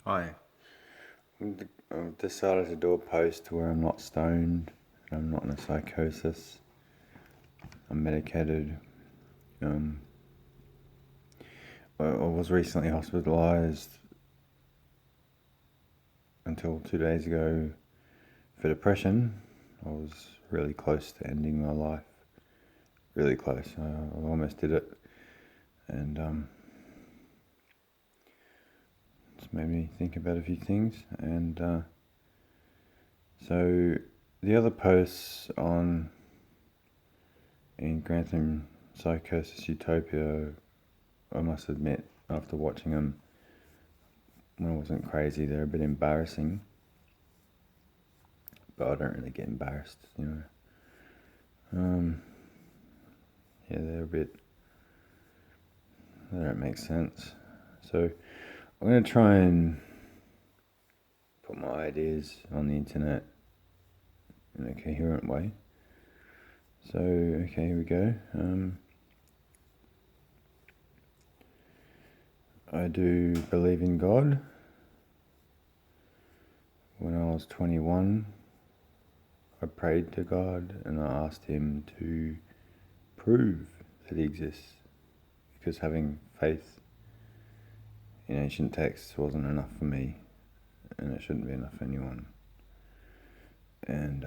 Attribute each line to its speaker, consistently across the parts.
Speaker 1: Hi. I've decided to do a post where I'm not stoned, I'm not in a psychosis, I'm medicated. I was recently hospitalised until 2 days ago for depression. I was really close to ending my life. Really close. I almost did it. And it's made me think about a few things. And so the other posts in Grantham Psychosis Utopia, I must admit, after watching them when I wasn't crazy, they're a bit embarrassing. But I don't really get embarrassed, Yeah, they don't make sense. So I'm going to try and put my ideas on the internet in a coherent way. So, okay, here we go. I do believe in God. When I was 21, I prayed to God and I asked Him to prove that He exists, because having faith in ancient texts wasn't enough for me, and it shouldn't be enough for anyone. And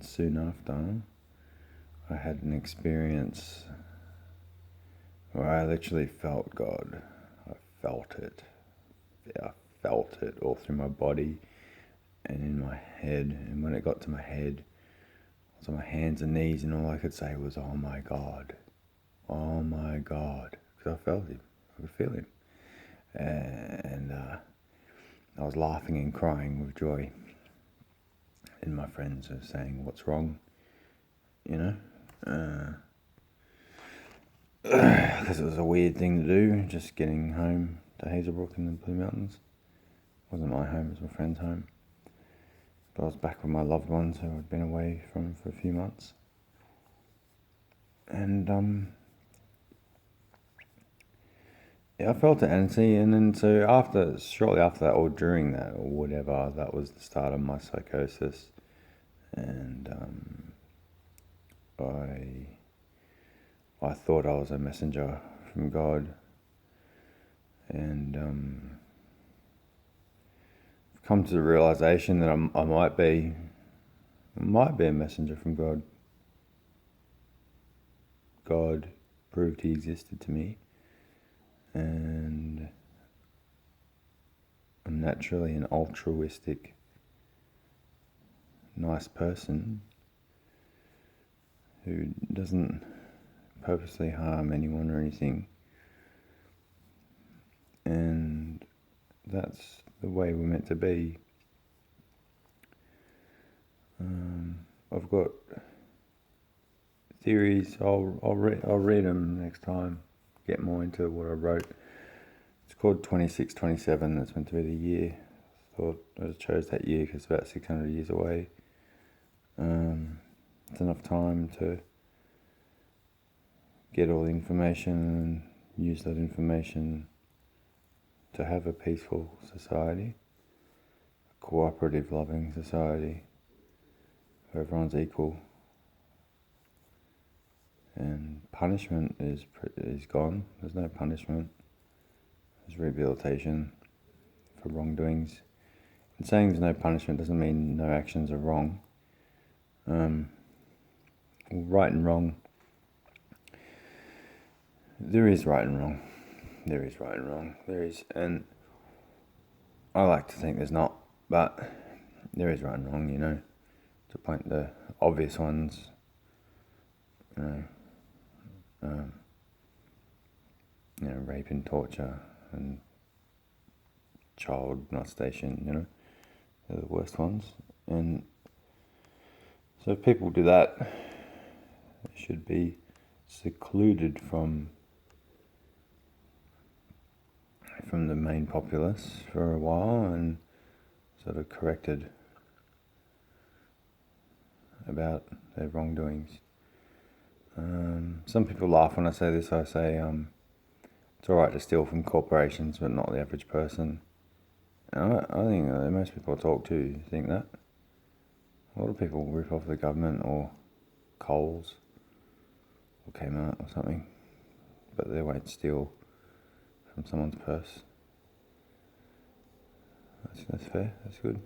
Speaker 1: soon after, I had an experience where I literally felt God. I felt it. I felt it all through my body and in my head. And when it got to my head, I was on my hands and knees, and all I could say was, "Oh my God, oh my God," because I felt Him. I could feel Him, and I was laughing and crying with joy. And my friends were saying, "What's wrong?" Because it was a weird thing to do, just getting home to Hazelbrook in the Blue Mountains. It wasn't my home, it was my friend's home. But I was back with my loved ones who I'd been away from for a few months. And yeah, I felt it, and then so shortly after that, or during that, or whatever, that was the start of my psychosis. And I thought I was a messenger from God, and I've come to the realization that I might be a messenger from God. God proved He existed to me, and I'm naturally an altruistic, nice person who doesn't purposely harm anyone or anything, and that's the way we're meant to be. I've got theories. I'll read them next time. Get more into what I wrote. It's called 2627. That's meant to be the year. Thought I chose that year because it's about 600 years away. It's enough time to get all the information and use that information to have a peaceful society, a cooperative, loving society where everyone's equal, and punishment is gone. There's no punishment. There's rehabilitation for wrongdoings. And saying there's no punishment doesn't mean no actions are wrong. Right and wrong. There is right and wrong. There is right and wrong. There is, and I like to think there's not, but there is right and wrong, to point the obvious ones, rape and torture and child molestation, they're the worst ones. And so if people do that, they should be secluded from the main populace for a while and sort of corrected about their wrongdoings. Some people laugh when I say this. I say it's alright to steal from corporations, but not the average person. I think most people I talk to think that. A lot of people rip off the government or Coles or Kmart or something, but they won't steal from someone's purse. That's fair. That's good.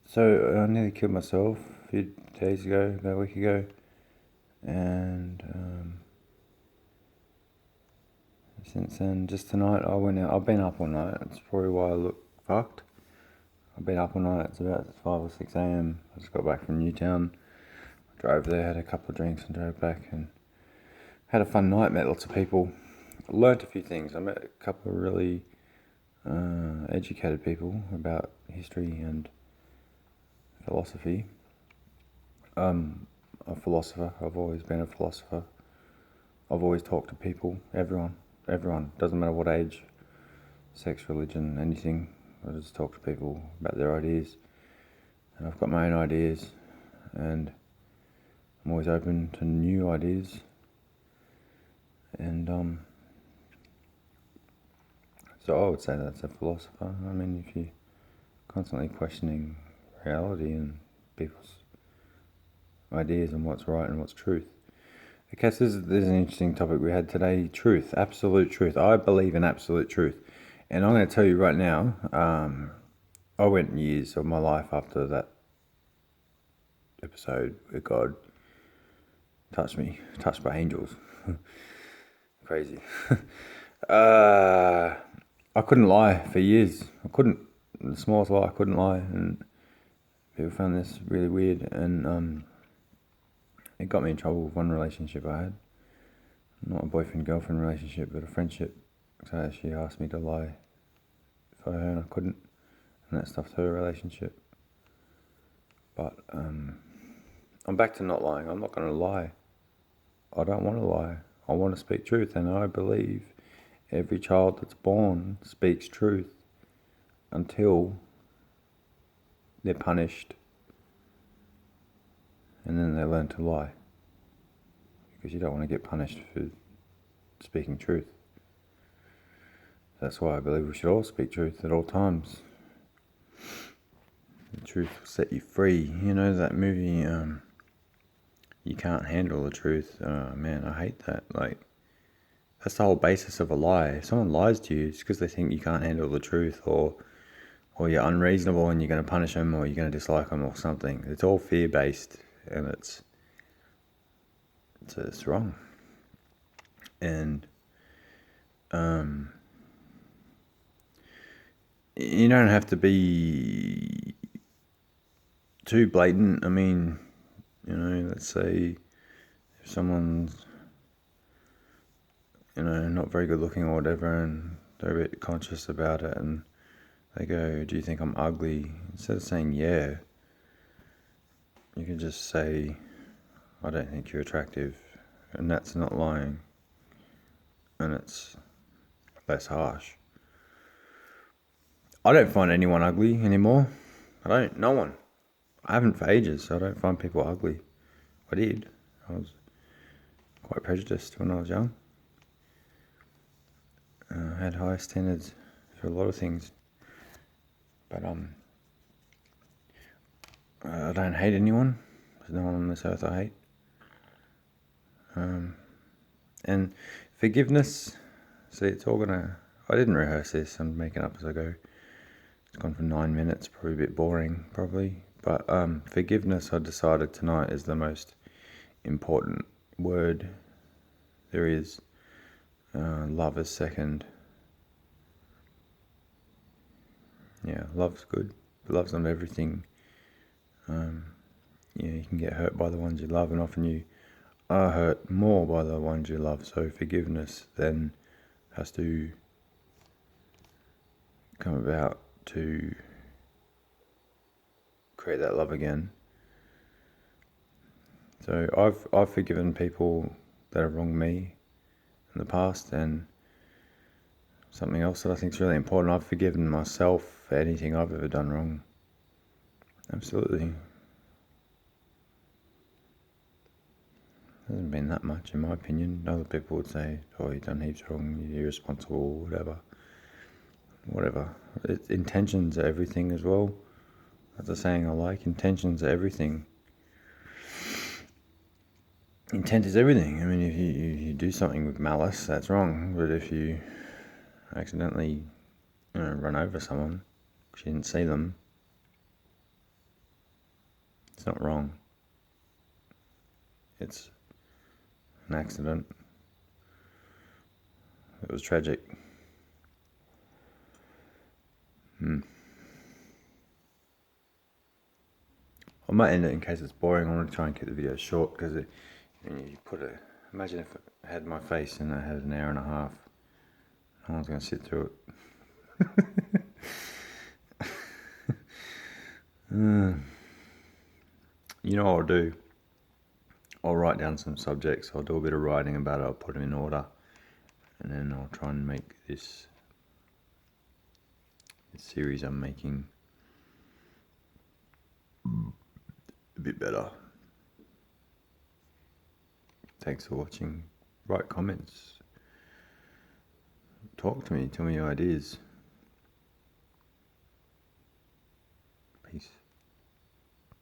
Speaker 1: So I nearly killed myself a few days ago, about a week ago, and since then, just tonight, I went out. I've been up all night. That's probably why I look fucked. I've been up all night. It's about 5 or 6 a.m. I just got back from Newtown. I drove there, had a couple of drinks, and drove back, and had a fun night. Met lots of people. Learnt a few things. I met a couple of really educated people about history and philosophy. A philosopher. I've always been a philosopher. I've always talked to people, everyone, doesn't matter what age, sex, religion, anything. I just talk to people about their ideas, and I've got my own ideas, and I'm always open to new ideas, and so I would say that's a philosopher. I mean, if you're constantly questioning reality and people's ideas and what's right and what's truth. I guess this is an interesting topic we had today. Truth, absolute truth. I believe in absolute truth. And I'm going to tell you right now, I went years of my life after that episode where God touched me, touched by angels. Crazy. I couldn't lie for years. I couldn't. The smallest lie, I couldn't lie. And people found this really weird. And it got me in trouble with one relationship I had. Not a boyfriend-girlfriend relationship, but a friendship. So she asked me to lie for her and I couldn't. And that stuffed her relationship. But I'm back to not lying. I'm not going to lie. I don't want to lie. I want to speak truth. And I believe every child that's born speaks truth until they're punished. And then they learn to lie. Because you don't want to get punished for speaking truth. That's why I believe we should all speak truth at all times. The truth will set you free. You know that movie, You Can't Handle the Truth? Man, I hate that. Like, that's the whole basis of a lie. If someone lies to you, it's because they think you can't handle the truth, or you're unreasonable and you're going to punish them, or you're going to dislike them, or something. It's all fear-based, and it's wrong. And you don't have to be too blatant. I mean, you know, let's say if someone's, you know, not very good looking or whatever, and they're a bit conscious about it, and they go, "Do you think I'm ugly?" Instead of saying yeah, you can just say, "I don't think you're attractive," and that's not lying, and it's less harsh. I don't find anyone ugly anymore. No one. I haven't for ages, so I don't find people ugly. I did. I was quite prejudiced when I was young. I had high standards for a lot of things. But I don't hate anyone. There's no one on this earth I hate. And forgiveness, see, it's all gonna... I didn't rehearse this, I'm making up as I go. It's gone for 9 minutes, probably a bit boring, probably. But forgiveness, I decided tonight, is the most important word there is. Love is second. Yeah, love's good. But love's not everything. You can get hurt by the ones you love, and often you are hurt more by the ones you love. So forgiveness then has to come about to create that love again. So I've forgiven people that have wronged me in the past, and something else that I think is really important, I've forgiven myself for anything I've ever done wrong. Absolutely. Hasn't been that much, in my opinion. Other people would say, oh, you've done heaps wrong, you're irresponsible, whatever. Intentions are everything as well. That's a saying I like. Intentions are everything. Intent is everything. I mean, if you do something with malice, that's wrong. But if you accidentally run over someone because you didn't see them, it's not wrong. It's an accident. It was tragic. I might end it in case it's boring. I want to try and keep the video short because you imagine if I had my face and I had an hour and a half. No one's going to sit through it. You know what I'll do? I'll write down some subjects. I'll do a bit of writing about it. I'll put them in order. And then I'll try and make this series I'm making a bit better. Thanks for watching. Write comments. Talk to me. Tell me your ideas.